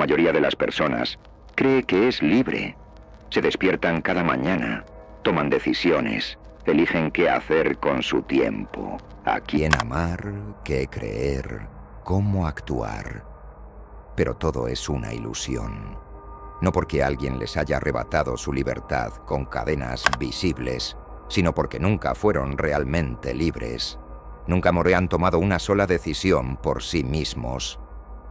mayoría de las personas cree que es libre. Se despiertan cada mañana, toman decisiones, eligen qué hacer con su tiempo, a quién amar, qué creer, cómo actuar. Pero todo es una ilusión. No porque alguien les haya arrebatado su libertad con cadenas visibles, sino porque nunca fueron realmente libres. Nunca han tomado una sola decisión por sí mismos.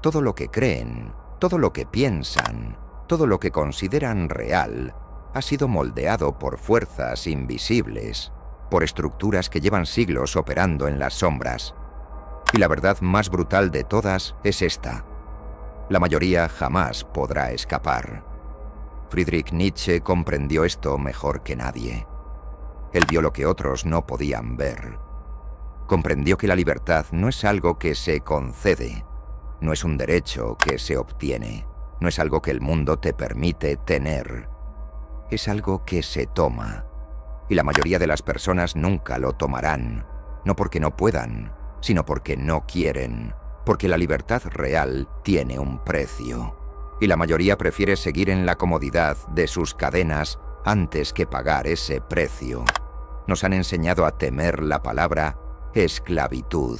Todo lo que creen, todo lo que piensan, todo lo que consideran real, ha sido moldeado por fuerzas invisibles, por estructuras que llevan siglos operando en las sombras. Y la verdad más brutal de todas es esta: la mayoría jamás podrá escapar. Friedrich Nietzsche comprendió esto mejor que nadie. Él vio lo que otros no podían ver. Comprendió que la libertad no es algo que se concede, no es un derecho que se obtiene, no es algo que el mundo te permite tener. Es algo que se toma. Y la mayoría de las personas nunca lo tomarán, no porque no puedan, sino porque no quieren, porque la libertad real tiene un precio. Y la mayoría prefiere seguir en la comodidad de sus cadenas antes que pagar ese precio. Nos han enseñado a temer la palabra esclavitud.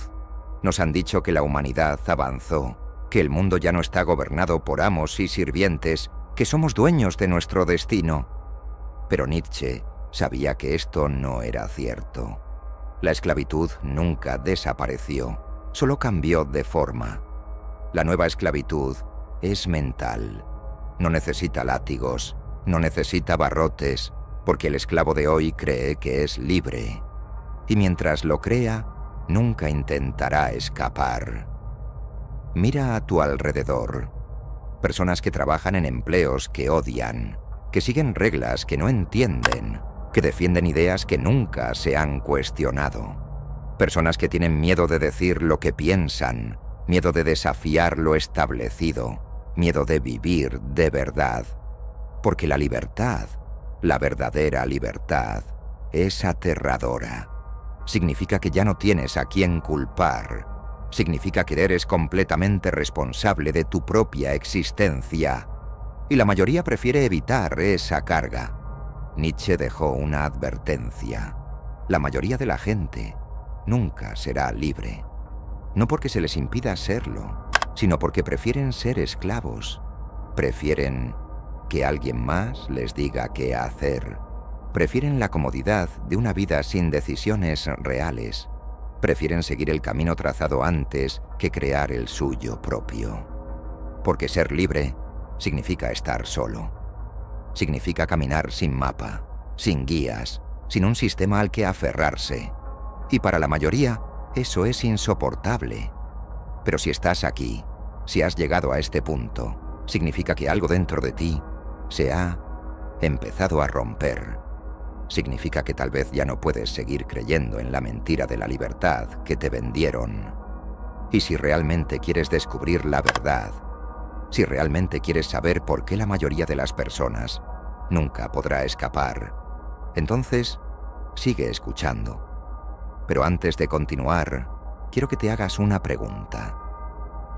Nos han dicho que la humanidad avanzó, que el mundo ya no está gobernado por amos y sirvientes, que somos dueños de nuestro destino. Pero Nietzsche sabía que esto no era cierto. La esclavitud nunca desapareció, solo cambió de forma. La nueva esclavitud es mental. No necesita látigos, no necesita barrotes, porque el esclavo de hoy cree que es libre. Y mientras lo crea, nunca intentará escapar. Mira a tu alrededor. Personas que trabajan en empleos que odian, que siguen reglas que no entienden, que defienden ideas que nunca se han cuestionado. Personas que tienen miedo de decir lo que piensan, miedo de desafiar lo establecido, miedo de vivir de verdad. Porque la libertad, la verdadera libertad, es aterradora. Significa que ya no tienes a quién culpar. Significa que eres completamente responsable de tu propia existencia. Y la mayoría prefiere evitar esa carga. Nietzsche dejó una advertencia. La mayoría de la gente nunca será libre. No porque se les impida serlo, sino porque prefieren ser esclavos. Prefieren que alguien más les diga qué hacer. Prefieren la comodidad de una vida sin decisiones reales. Prefieren seguir el camino trazado antes que crear el suyo propio. Porque ser libre significa estar solo. Significa caminar sin mapa, sin guías, sin un sistema al que aferrarse. Y para la mayoría, eso es insoportable. Pero si estás aquí, si has llegado a este punto, significa que algo dentro de ti se ha empezado a romper. Significa que tal vez ya no puedes seguir creyendo en la mentira de la libertad que te vendieron. Y si realmente quieres descubrir la verdad, si realmente quieres saber por qué la mayoría de las personas nunca podrá escapar, entonces sigue escuchando. Pero antes de continuar, quiero que te hagas una pregunta.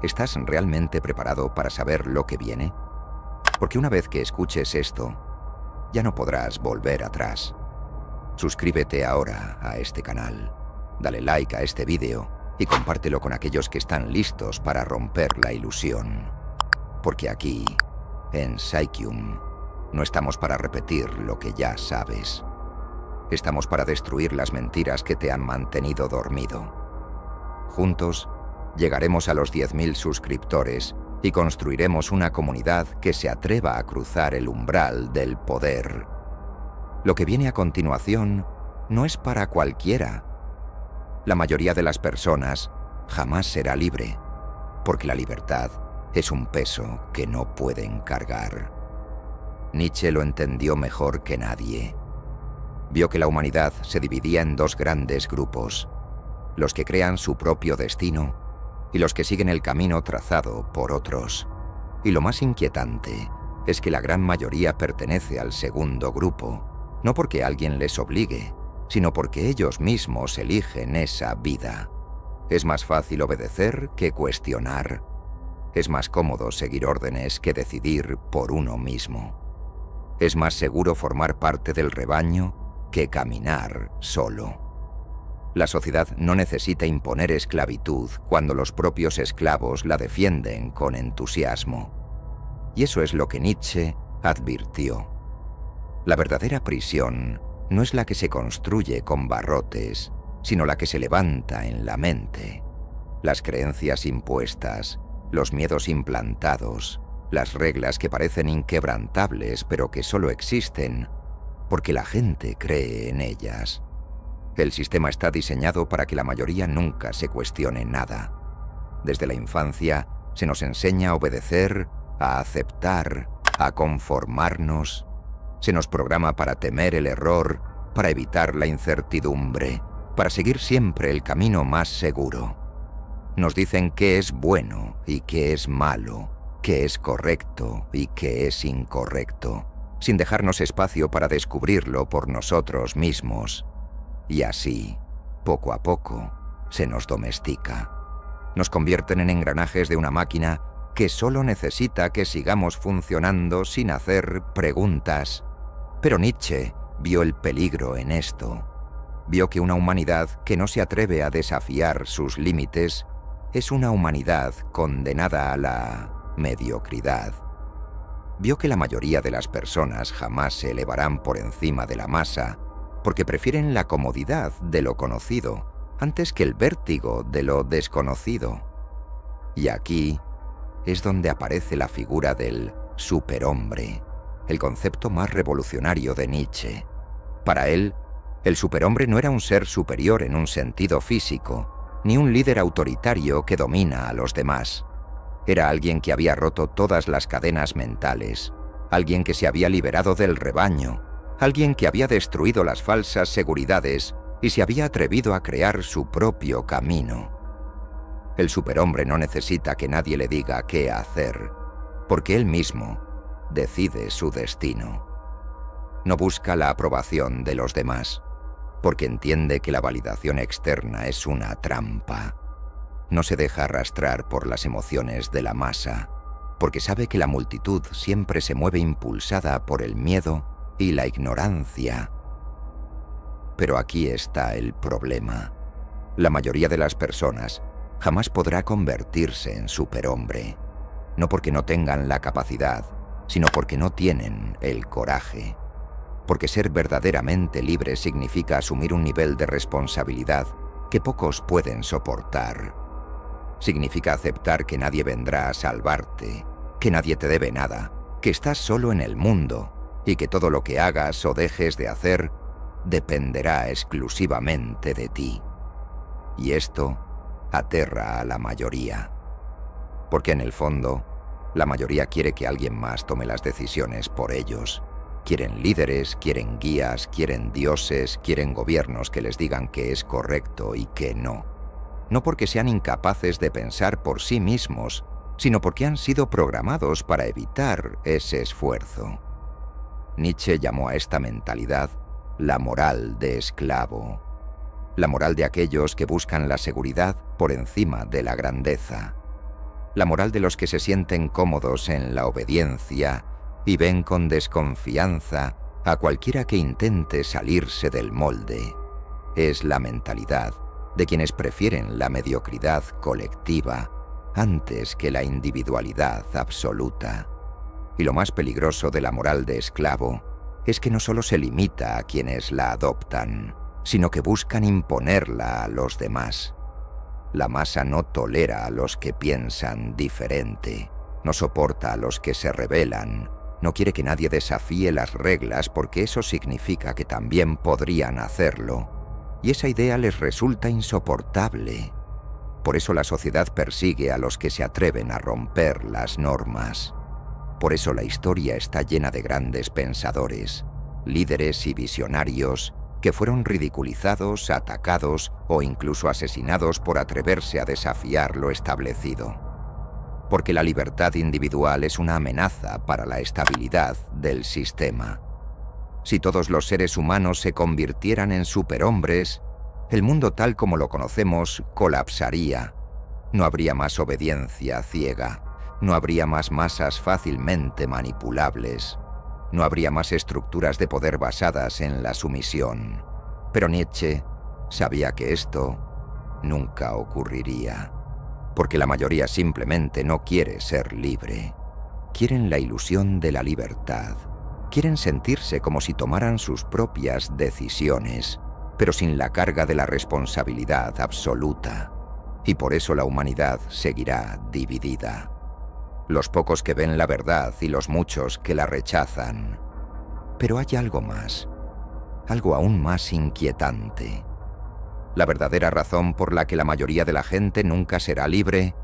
¿Estás realmente preparado para saber lo que viene? Porque una vez que escuches esto, ya no podrás volver atrás. Suscríbete ahora a este canal, dale like a este vídeo y compártelo con aquellos que están listos para romper la ilusión. Porque aquí, en Psychium, no estamos para repetir lo que ya sabes. Estamos para destruir las mentiras que te han mantenido dormido. Juntos, llegaremos a los 10.000 suscriptores y construiremos una comunidad que se atreva a cruzar el umbral del poder. Lo que viene a continuación no es para cualquiera. La mayoría de las personas jamás será libre, porque la libertad es un peso que no pueden cargar. Nietzsche lo entendió mejor que nadie. Vio que la humanidad se dividía en dos grandes grupos: los que crean su propio destino y los que siguen el camino trazado por otros. Y lo más inquietante es que la gran mayoría pertenece al segundo grupo, no porque alguien les obligue, sino porque ellos mismos eligen esa vida. Es más fácil obedecer que cuestionar. Es más cómodo seguir órdenes que decidir por uno mismo. Es más seguro formar parte del rebaño que caminar solo. La sociedad no necesita imponer esclavitud cuando los propios esclavos la defienden con entusiasmo. Y eso es lo que Nietzsche advirtió. La verdadera prisión no es la que se construye con barrotes, sino la que se levanta en la mente. Las creencias impuestas, los miedos implantados, las reglas que parecen inquebrantables pero que solo existen porque la gente cree en ellas. El sistema está diseñado para que la mayoría nunca se cuestione nada. Desde la infancia se nos enseña a obedecer, a aceptar, a conformarnos. Se nos programa para temer el error, para evitar la incertidumbre, para seguir siempre el camino más seguro. Nos dicen qué es bueno y qué es malo, qué es correcto y qué es incorrecto, sin dejarnos espacio para descubrirlo por nosotros mismos. Y así, poco a poco, se nos domestica. Nos convierten en engranajes de una máquina que solo necesita que sigamos funcionando sin hacer preguntas. Pero Nietzsche vio el peligro en esto. Vio que una humanidad que no se atreve a desafiar sus límites es una humanidad condenada a la mediocridad. Vio que la mayoría de las personas jamás se elevarán por encima de la masa porque prefieren la comodidad de lo conocido antes que el vértigo de lo desconocido. Y aquí es donde aparece la figura del superhombre, el concepto más revolucionario de Nietzsche. Para él, el superhombre no era un ser superior en un sentido físico, ni un líder autoritario que domina a los demás. Era alguien que había roto todas las cadenas mentales, alguien que se había liberado del rebaño, alguien que había destruido las falsas seguridades y se había atrevido a crear su propio camino. El superhombre no necesita que nadie le diga qué hacer, porque él mismo decide su destino. No busca la aprobación de los demás, porque entiende que la validación externa es una trampa. No se deja arrastrar por las emociones de la masa, porque sabe que la multitud siempre se mueve impulsada por el miedo y la ignorancia. Pero aquí está el problema. La mayoría de las personas jamás podrá convertirse en superhombre, no porque no tengan la capacidad, sino porque no tienen el coraje. Porque ser verdaderamente libre significa asumir un nivel de responsabilidad que pocos pueden soportar. Significa aceptar que nadie vendrá a salvarte, que nadie te debe nada, que estás solo en el mundo y que todo lo que hagas o dejes de hacer dependerá exclusivamente de ti. Y esto aterra a la mayoría. Porque en el fondo, la mayoría quiere que alguien más tome las decisiones por ellos. Quieren líderes, quieren guías, quieren dioses, quieren gobiernos que les digan qué es correcto y qué no. No porque sean incapaces de pensar por sí mismos, sino porque han sido programados para evitar ese esfuerzo. Nietzsche llamó a esta mentalidad la moral de esclavo. La moral de aquellos que buscan la seguridad por encima de la grandeza. La moral de los que se sienten cómodos en la obediencia y ven con desconfianza a cualquiera que intente salirse del molde. Es la mentalidad de quienes prefieren la mediocridad colectiva antes que la individualidad absoluta. Y lo más peligroso de la moral de esclavo es que no solo se limita a quienes la adoptan, sino que buscan imponerla a los demás. La masa no tolera a los que piensan diferente, no soporta a los que se rebelan, no quiere que nadie desafíe las reglas porque eso significa que también podrían hacerlo. Y esa idea les resulta insoportable. Por eso la sociedad persigue a los que se atreven a romper las normas. Por eso la historia está llena de grandes pensadores, líderes y visionarios que fueron ridiculizados, atacados o incluso asesinados por atreverse a desafiar lo establecido. Porque la libertad individual es una amenaza para la estabilidad del sistema. Si todos los seres humanos se convirtieran en superhombres, el mundo tal como lo conocemos colapsaría. No habría más obediencia ciega, No habría más masas fácilmente manipulables. No habría más estructuras de poder basadas en la sumisión. Pero Nietzsche sabía que esto nunca ocurriría, porque la mayoría simplemente no quiere ser libre. Quieren la ilusión de la libertad. Quieren sentirse como si tomaran sus propias decisiones, pero sin la carga de la responsabilidad absoluta. Y por eso la humanidad seguirá dividida. Los pocos que ven la verdad y los muchos que la rechazan. Pero hay algo más, algo aún más inquietante. La verdadera razón por la que la mayoría de la gente nunca será libre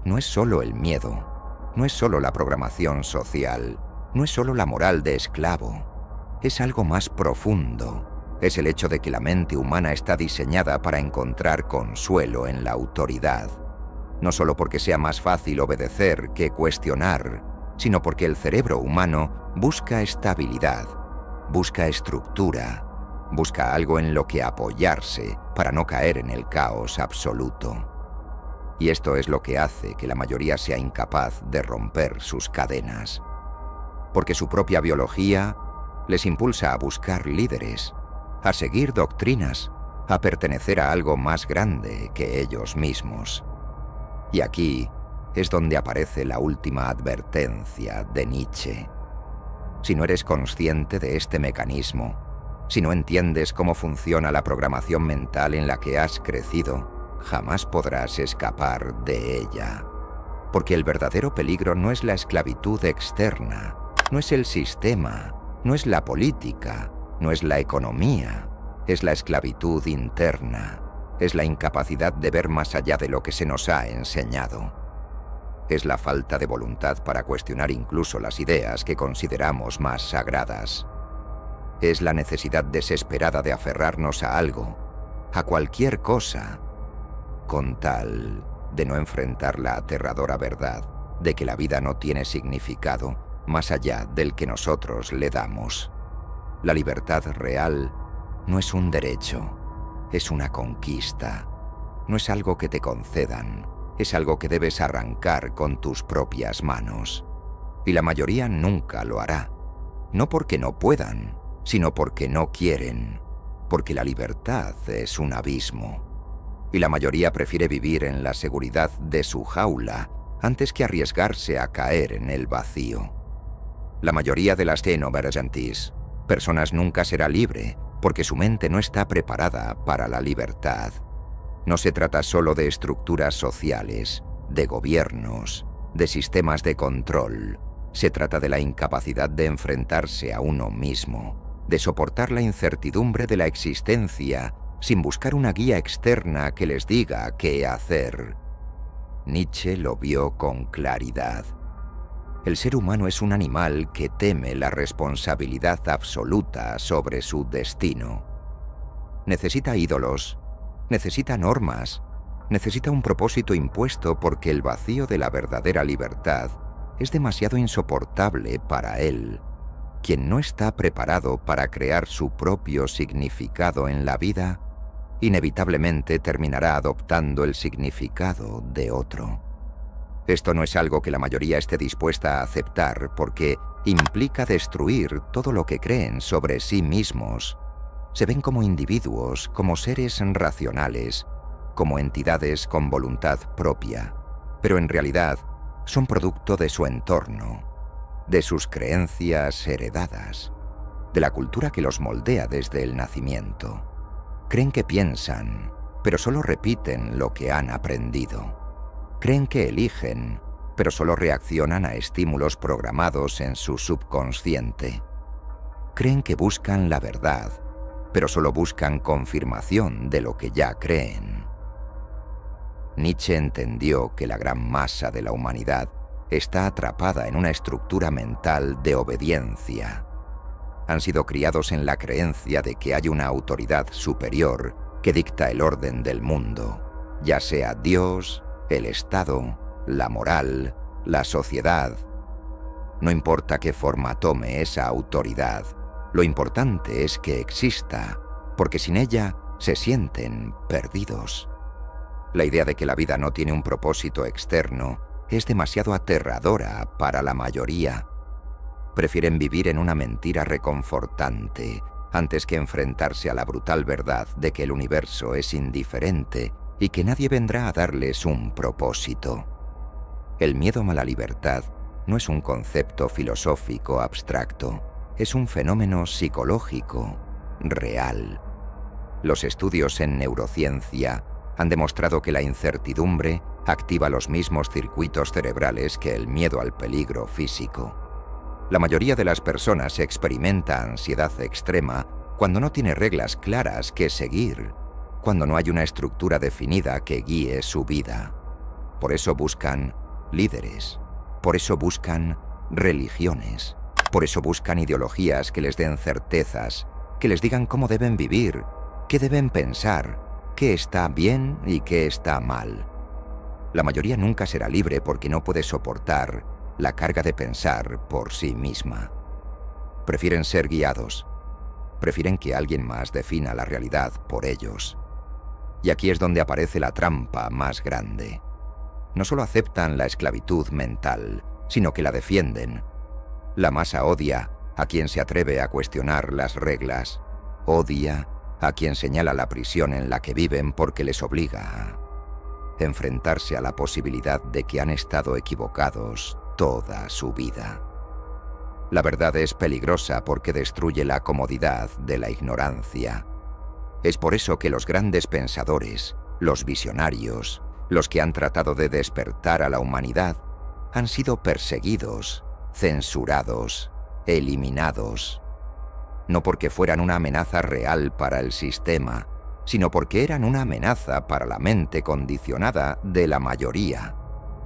no es solo el miedo, no es solo la programación social, no es solo la moral de esclavo, es algo más profundo. Es el hecho de que la mente humana está diseñada para encontrar consuelo en la autoridad. No solo porque sea más fácil obedecer que cuestionar, sino porque el cerebro humano busca estabilidad, busca estructura, busca algo en lo que apoyarse para no caer en el caos absoluto. Y esto es lo que hace que la mayoría sea incapaz de romper sus cadenas. Porque su propia biología les impulsa a buscar líderes, a seguir doctrinas, a pertenecer a algo más grande que ellos mismos. Y aquí es donde aparece la última advertencia de Nietzsche. Si no eres consciente de este mecanismo, si no entiendes cómo funciona la programación mental en la que has crecido, jamás podrás escapar de ella. Porque el verdadero peligro no es la esclavitud externa, no es el sistema, no es la política, no es la economía, es la esclavitud interna, es la incapacidad de ver más allá de lo que se nos ha enseñado. Es la falta de voluntad para cuestionar incluso las ideas que consideramos más sagradas. Es la necesidad desesperada de aferrarnos a algo, a cualquier cosa, con tal de no enfrentar la aterradora verdad de que la vida no tiene significado más allá del que nosotros le damos. La libertad real no es un derecho, es una conquista. No es algo que te concedan, es algo que debes arrancar con tus propias manos. Y la mayoría nunca lo hará, no porque no puedan, sino porque no quieren, porque la libertad es un abismo. Y la mayoría prefiere vivir en la seguridad de su jaula antes que arriesgarse a caer en el vacío. La mayoría de las xenovergentes personas nunca será libre porque su mente no está preparada para la libertad. No se trata solo de estructuras sociales, de gobiernos, de sistemas de control. Se trata de la incapacidad de enfrentarse a uno mismo, de soportar la incertidumbre de la existencia sin buscar una guía externa que les diga qué hacer. Nietzsche lo vio con claridad. El ser humano es un animal que teme la responsabilidad absoluta sobre su destino. Necesita ídolos, necesita normas, necesita un propósito impuesto porque el vacío de la verdadera libertad es demasiado insoportable para él. Quien no está preparado para crear su propio significado en la vida, inevitablemente terminará adoptando el significado de otro. Esto no es algo que la mayoría esté dispuesta a aceptar porque implica destruir todo lo que creen sobre sí mismos. Se ven como individuos, como seres racionales, como entidades con voluntad propia, pero en realidad son producto de su entorno, de sus creencias heredadas, de la cultura que los moldea desde el nacimiento. Creen que piensan, pero solo repiten lo que han aprendido. Creen que eligen, pero solo reaccionan a estímulos programados en su subconsciente. Creen que buscan la verdad, pero solo buscan confirmación de lo que ya creen. Nietzsche entendió que la gran masa de la humanidad está atrapada en una estructura mental de obediencia. Han sido criados en la creencia de que hay una autoridad superior que dicta el orden del mundo, ya sea Dios, el Estado, la moral, la sociedad. No importa qué forma tome esa autoridad, lo importante es que exista, porque sin ella se sienten perdidos. La idea de que la vida no tiene un propósito externo es demasiado aterradora para la mayoría. Prefieren vivir en una mentira reconfortante antes que enfrentarse a la brutal verdad de que el universo es indiferente y que nadie vendrá a darles un propósito. El miedo a la libertad no es un concepto filosófico abstracto, es un fenómeno psicológico, real. Los estudios en neurociencia han demostrado que la incertidumbre activa los mismos circuitos cerebrales que el miedo al peligro físico. La mayoría de las personas experimenta ansiedad extrema cuando no tiene reglas claras que seguir, cuando no hay una estructura definida que guíe su vida. Por eso buscan líderes, por eso buscan religiones, por eso buscan ideologías que les den certezas, que les digan cómo deben vivir, qué deben pensar, qué está bien y qué está mal. La mayoría nunca será libre porque no puede soportar la carga de pensar por sí misma. Prefieren ser guiados, prefieren que alguien más defina la realidad por ellos. Y aquí es donde aparece la trampa más grande. No solo aceptan la esclavitud mental, sino que la defienden. La masa odia a quien se atreve a cuestionar las reglas, odia a quien señala la prisión en la que viven porque les obliga a enfrentarse a la posibilidad de que han estado equivocados toda su vida. La verdad es peligrosa porque destruye la comodidad de la ignorancia. Es por eso que los grandes pensadores, los visionarios, los que han tratado de despertar a la humanidad, han sido perseguidos, censurados, eliminados. No porque fueran una amenaza real para el sistema, sino porque eran una amenaza para la mente condicionada de la mayoría.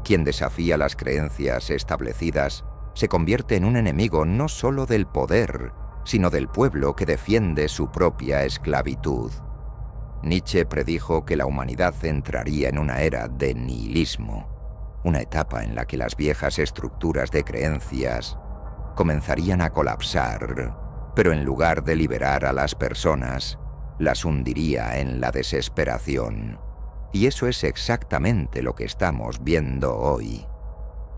Quien desafía las creencias establecidas se convierte en un enemigo no solo del poder, sino del pueblo que defiende su propia esclavitud. Nietzsche predijo que la humanidad entraría en una era de nihilismo, una etapa en la que las viejas estructuras de creencias comenzarían a colapsar, pero en lugar de liberar a las personas, las hundiría en la desesperación. Y eso es exactamente lo que estamos viendo hoy.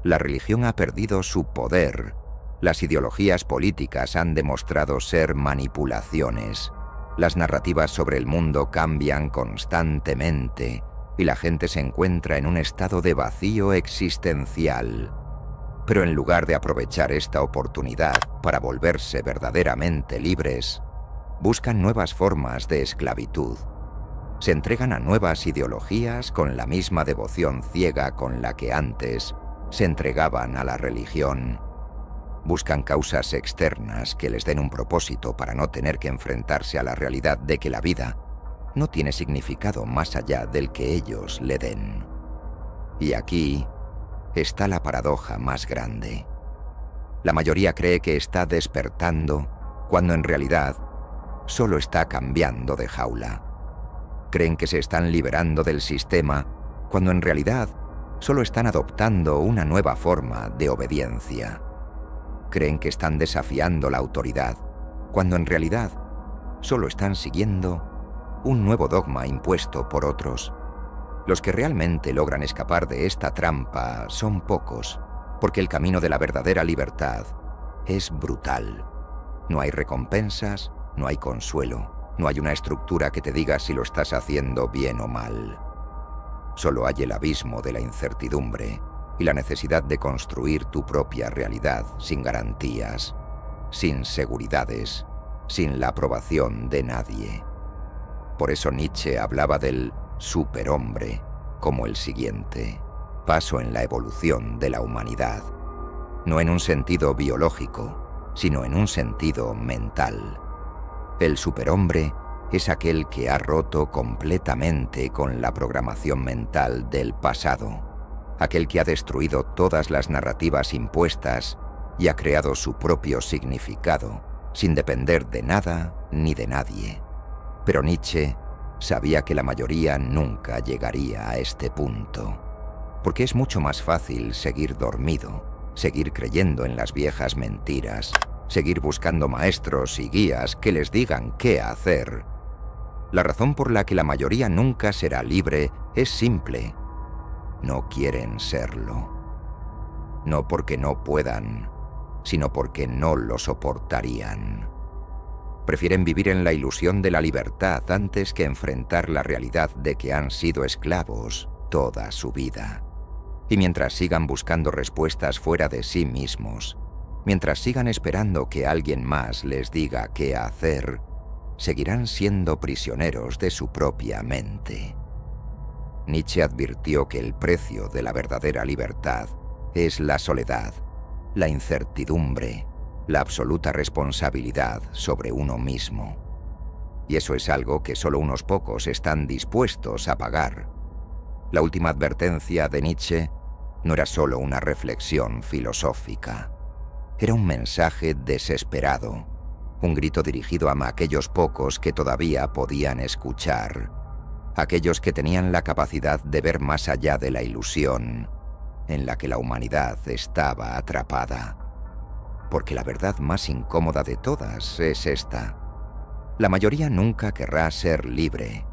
La religión ha perdido su poder. Las ideologías políticas han demostrado ser manipulaciones. Las narrativas sobre el mundo cambian constantemente y la gente se encuentra en un estado de vacío existencial. Pero en lugar de aprovechar esta oportunidad para volverse verdaderamente libres, buscan nuevas formas de esclavitud. Se entregan a nuevas ideologías con la misma devoción ciega con la que antes se entregaban a la religión. Buscan causas externas que les den un propósito para no tener que enfrentarse a la realidad de que la vida no tiene significado más allá del que ellos le den. Y aquí está la paradoja más grande. La mayoría cree que está despertando cuando en realidad solo está cambiando de jaula. Creen que se están liberando del sistema cuando en realidad solo están adoptando una nueva forma de obediencia. Creen que están desafiando la autoridad cuando en realidad solo están siguiendo un nuevo dogma impuesto por otros. Los que realmente logran escapar de esta trampa son pocos, porque el camino de la verdadera libertad es brutal. No hay recompensas, no hay consuelo. No hay una estructura que te diga si lo estás haciendo bien o mal. Solo hay el abismo de la incertidumbre y la necesidad de construir tu propia realidad sin garantías, sin seguridades, sin la aprobación de nadie. Por eso Nietzsche hablaba del superhombre como el siguiente paso en la evolución de la humanidad, no en un sentido biológico, sino en un sentido mental. El superhombre es aquel que ha roto completamente con la programación mental del pasado, aquel que ha destruido todas las narrativas impuestas y ha creado su propio significado, sin depender de nada ni de nadie. Pero Nietzsche sabía que la mayoría nunca llegaría a este punto, porque es mucho más fácil seguir dormido, seguir creyendo en las viejas mentiras, seguir buscando maestros y guías que les digan qué hacer. La razón por la que la mayoría nunca será libre es simple. No quieren serlo. no porque no puedan, sino porque no lo soportarían. Prefieren vivir en la ilusión de la libertad antes que enfrentar la realidad de que han sido esclavos toda su vida. Y mientras sigan buscando respuestas fuera de sí mismos, mientras sigan esperando que alguien más les diga qué hacer, seguirán siendo prisioneros de su propia mente. Nietzsche advirtió que el precio de la verdadera libertad es la soledad, la incertidumbre, la absoluta responsabilidad sobre uno mismo. Y eso es algo que solo unos pocos están dispuestos a pagar. La última advertencia de Nietzsche no era solo una reflexión filosófica. Era un mensaje desesperado, un grito dirigido a aquellos pocos que todavía podían escuchar, aquellos que tenían la capacidad de ver más allá de la ilusión en la que la humanidad estaba atrapada. Porque la verdad más incómoda de todas es esta: la mayoría nunca querrá ser libre,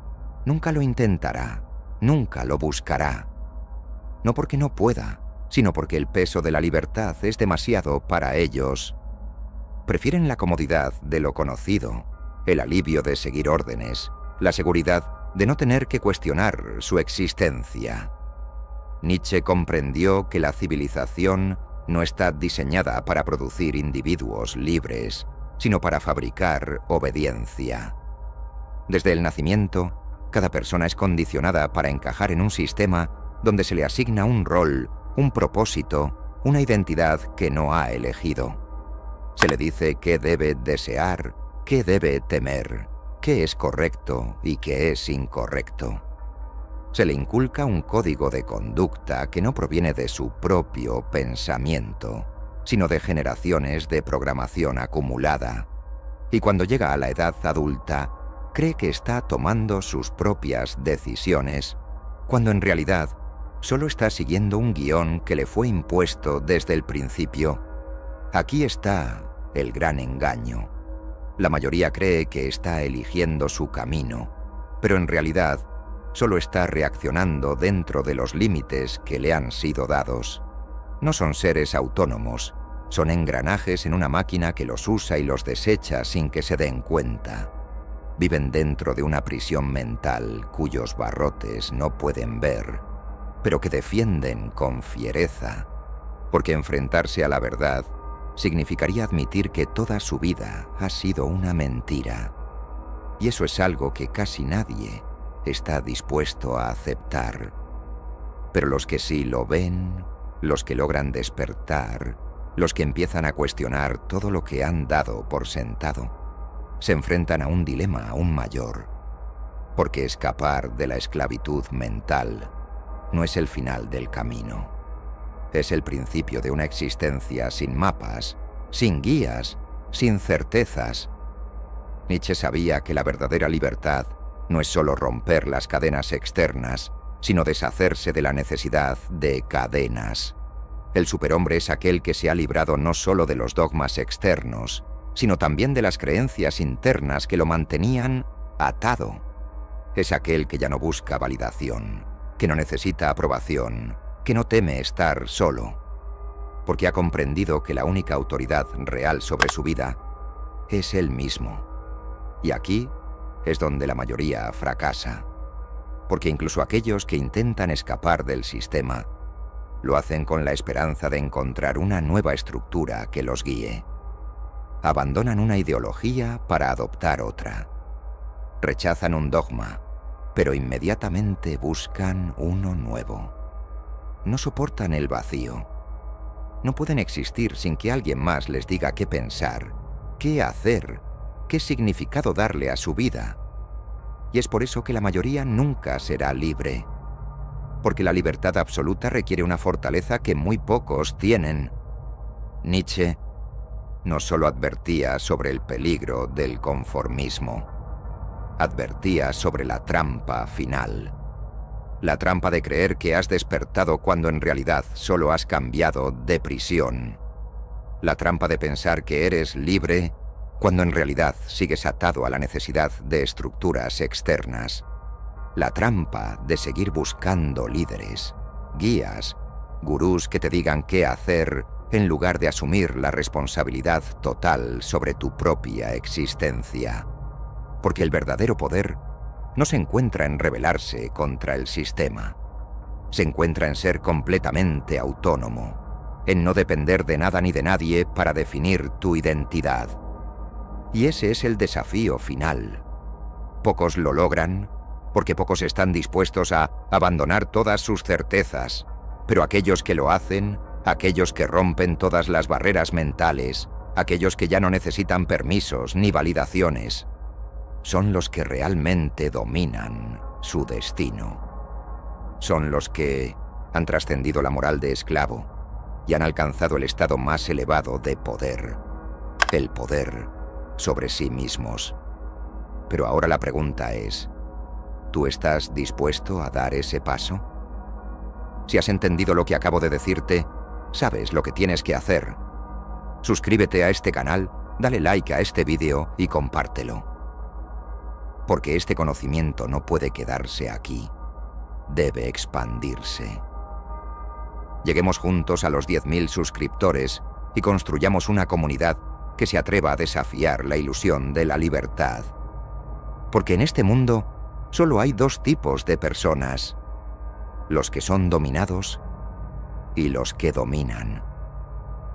nunca lo intentará, nunca lo buscará. No porque no pueda, sino porque el peso de la libertad es demasiado para ellos. Prefieren la comodidad de lo conocido, el alivio de seguir órdenes, la seguridad de no tener que cuestionar su existencia. Nietzsche comprendió que la civilización no está diseñada para producir individuos libres, sino para fabricar obediencia. Desde el nacimiento, cada persona es condicionada para encajar en un sistema donde se le asigna un rol, un propósito, una identidad que no ha elegido. Se le dice qué debe desear, qué debe temer, qué es correcto y qué es incorrecto. Se le inculca un código de conducta que no proviene de su propio pensamiento, sino de generaciones de programación acumulada. Y cuando llega a la edad adulta, cree que está tomando sus propias decisiones, cuando en realidad solo está siguiendo un guión que le fue impuesto desde el principio. Aquí está el gran engaño. La mayoría cree que está eligiendo su camino, pero en realidad solo está reaccionando dentro de los límites que le han sido dados. No son seres autónomos, son engranajes en una máquina que los usa y los desecha sin que se den cuenta. Viven dentro de una prisión mental cuyos barrotes no pueden ver, pero que defienden con fiereza, porque enfrentarse a la verdad significaría admitir que toda su vida ha sido una mentira. Y eso es algo que casi nadie está dispuesto a aceptar. Pero los que sí lo ven, los que logran despertar, los que empiezan a cuestionar todo lo que han dado por sentado, se enfrentan a un dilema aún mayor, porque escapar de la esclavitud mental no es el final del camino. Es el principio de una existencia sin mapas, sin guías, sin certezas. Nietzsche sabía que la verdadera libertad no es solo romper las cadenas externas, sino deshacerse de la necesidad de cadenas. El superhombre es aquel que se ha librado no solo de los dogmas externos, sino también de las creencias internas que lo mantenían atado. Es aquel que ya no busca validación, que no necesita aprobación, que no teme estar solo, porque ha comprendido que la única autoridad real sobre su vida es él mismo. Y aquí es donde la mayoría fracasa, porque incluso aquellos que intentan escapar del sistema lo hacen con la esperanza de encontrar una nueva estructura que los guíe. Abandonan una ideología para adoptar otra. Rechazan un dogma, pero inmediatamente buscan uno nuevo. No soportan el vacío. No pueden existir sin que alguien más les diga qué pensar, qué hacer, qué significado darle a su vida. Y es por eso que la mayoría nunca será libre. Porque la libertad absoluta requiere una fortaleza que muy pocos tienen. Nietzsche no solo advertía sobre el peligro del conformismo, advertía sobre la trampa final. La trampa de creer que has despertado cuando en realidad solo has cambiado de prisión. La trampa de pensar que eres libre cuando en realidad sigues atado a la necesidad de estructuras externas. La trampa de seguir buscando líderes, guías, gurús que te digan qué hacer en lugar de asumir la responsabilidad total sobre tu propia existencia. Porque el verdadero poder no se encuentra en rebelarse contra el sistema. Se encuentra en ser completamente autónomo, en no depender de nada ni de nadie para definir tu identidad. Y ese es el desafío final. Pocos lo logran, porque pocos están dispuestos a abandonar todas sus certezas, pero aquellos que lo hacen, aquellos que rompen todas las barreras mentales, aquellos que ya no necesitan permisos ni validaciones, son los que realmente dominan su destino. Son los que han trascendido la moral de esclavo y han alcanzado el estado más elevado de poder, el poder sobre sí mismos. Pero ahora la pregunta es, ¿tú estás dispuesto a dar ese paso? Si has entendido lo que acabo de decirte, sabes lo que tienes que hacer. Suscríbete a este canal, dale like a este vídeo y compártelo. Porque este conocimiento no puede quedarse aquí. Debe expandirse. Lleguemos juntos a los 10.000 suscriptores y construyamos una comunidad que se atreva a desafiar la ilusión de la libertad. Porque en este mundo solo hay dos tipos de personas: los que son dominados y los que dominan.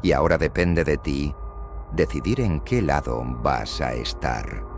Y ahora depende de ti decidir en qué lado vas a estar.